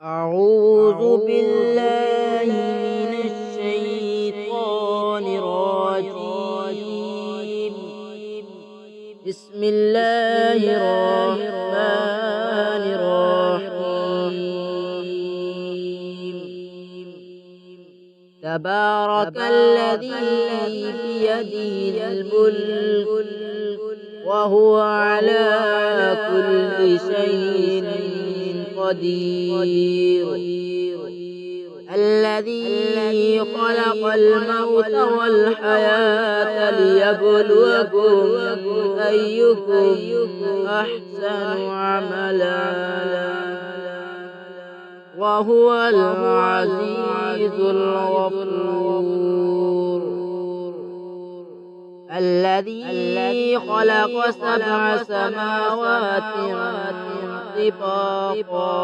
أعوذ بالله من الشيطان الرجيم. بسم الله الرحمن الرحيم. تبارك الذي بيده الملك وهو على كل شيء قدير. الذي خلق الموت والحياة ليبلوكم أيكم أحسن عملا وهو العزيز الغفور. الذي خلق 7 سماوات طباقا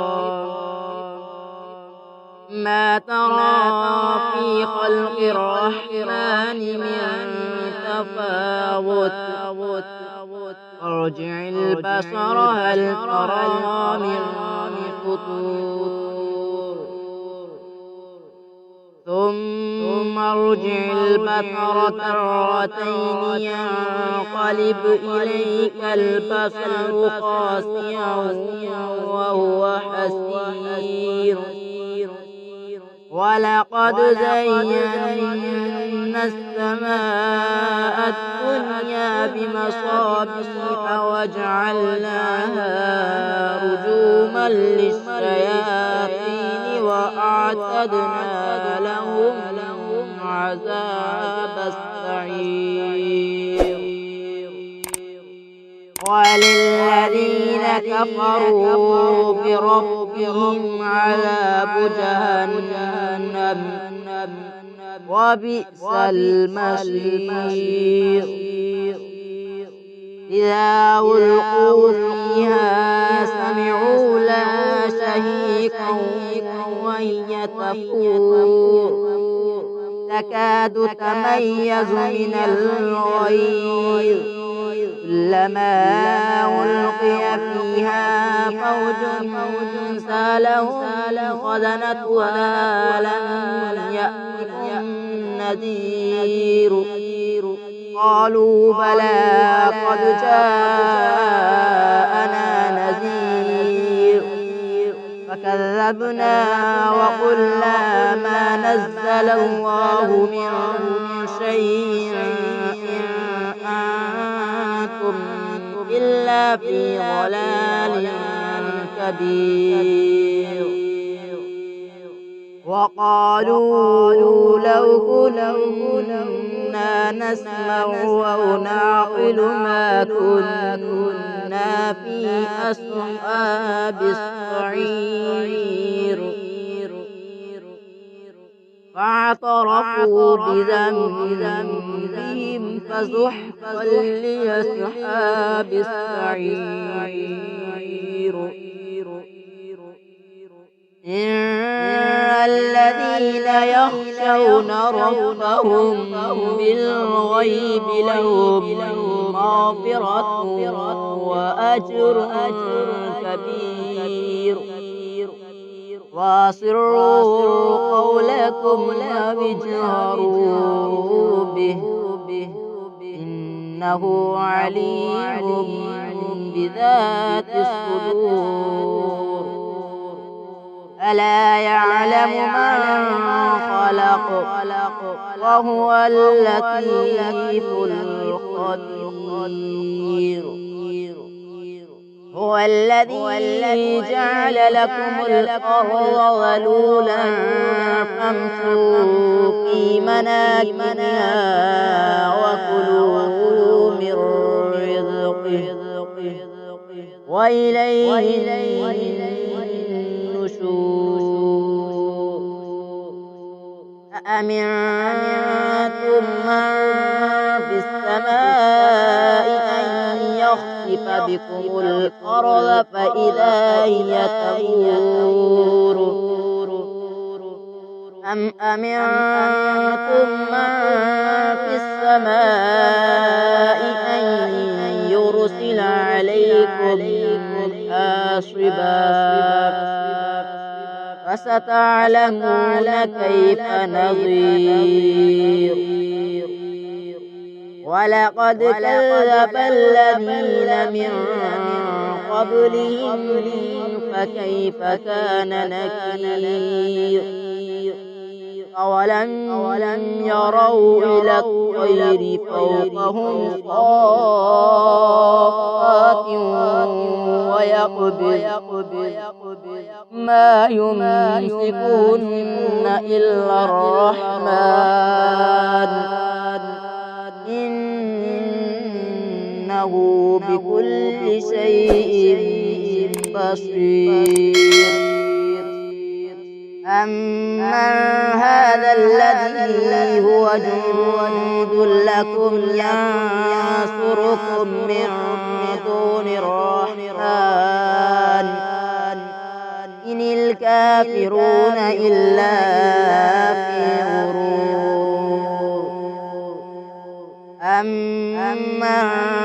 ما ترى في خلق الرحمن من تفاوت ارجع البصر هل ترى من فطور ثم ارجع البصر كرتين ينقلب إليك البصر خاسئا وهو حسير. ولقد زينا السماء الدنيا بمصابيح وجعلناها رجوما للشياطين وأعتدنا لهم عذاب السعير. وللذين كفروا بربهم عذاب جهنم وبئس المصير. إذا ألقوا فيها سمعوا لها شهيقا وهي تفور تكاد تميز من الغيظ كلما ألقي فيها فوج سألهم خزنتها ألم يأتكم نذير قالوا بلى قد جاءنا نذير فكذبنا وقلنا ما نزل الله من شيء أنتم إلا في ضلال كبير. وقالوا لو كنا نسمع أو نعقل ما كنا في أصحاب السعير. فاعترفوا بذنبهم فسحقا لأصحاب السعير. إن الذين يخشون ربهم بالغيب لهم مغفرة وأجر كبير. وأسروا قولكم أو اجهروا به إنه عليم بذات الصدور. ألا يعلم من خلق وهو اللطيف الخبير. هو الذي جعل لكم الأرض ذلولا فامشوا في مناكبها وكلوا من رزقه وإليه النشور. أأمنتم من في السماء أن يخسف بكم الأرض فإذا هي تمور أم أمنتم من في السماء أن يرسل عليكم حاصبا فستعلمون كيف نظير ولقد كذب الذين من قبلهم فكيف كان نكير أولم يروا إلى الطير فوقهم صافات ويقبض ما يمسكون إلا الرحمن إنه بكل شيء بصير أمن هذا الذي هو جند لكم ينصركم من دون الرحمن إن الكافرون إلا في غرور أمن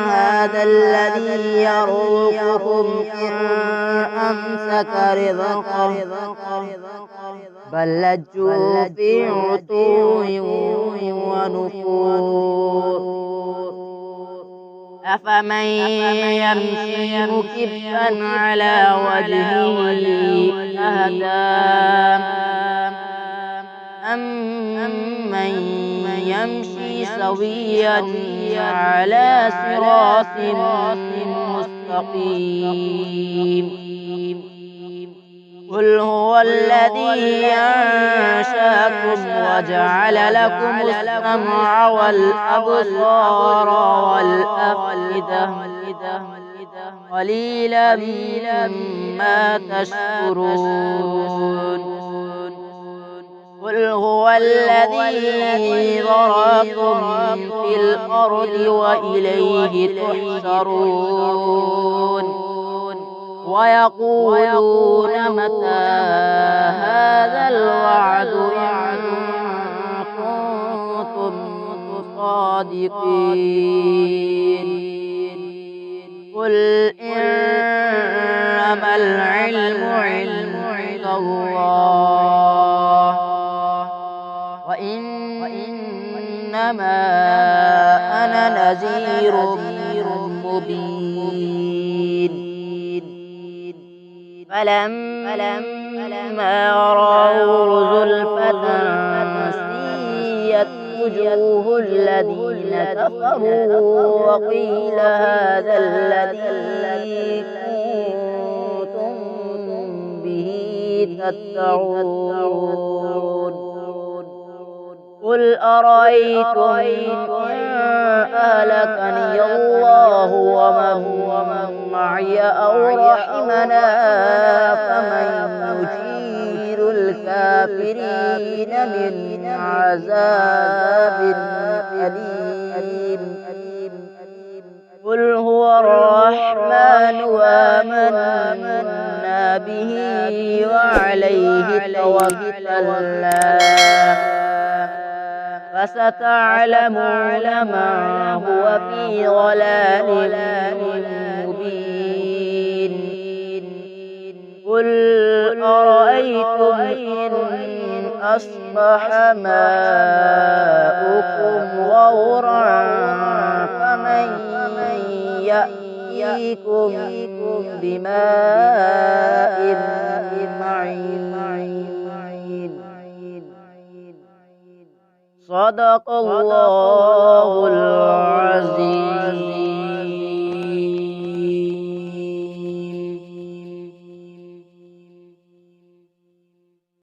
هذا الذي يرزقكم إن أمسك رزقه بل لجوا في عتو ونفور أفمن يمشي مكبا على وجهه أهدى أمن يمشي سويا على صراط مستقيم قل هو الذي أنشأكم وجعل لكم السمع والأبصار والأفئدة قليلا ما تشكرون قل هو الذي ذرأكم في الأرض وإليه تحشرون ويقولون متى هذا الوعد إن كنتم صادقين قل إنما العلم عند الله وإنما أنا نذير مبين فلما رأوا زلفة سيئت وجوه الذين كفروا وقيل هذا الذي كنتم به تدعون قل أرأيتم إن أهلكني الله ومن معي أو رحمنا فمن يجير الكافرين من عذاب أليم قل هو الرحمن وآمنا به وعليه توكلنا فستعلمون من هو في ضلال مبين قل أرأيتم إن أصبح ماؤكم غورا فمن يأتيكم بماء معين صدق الله العظيم.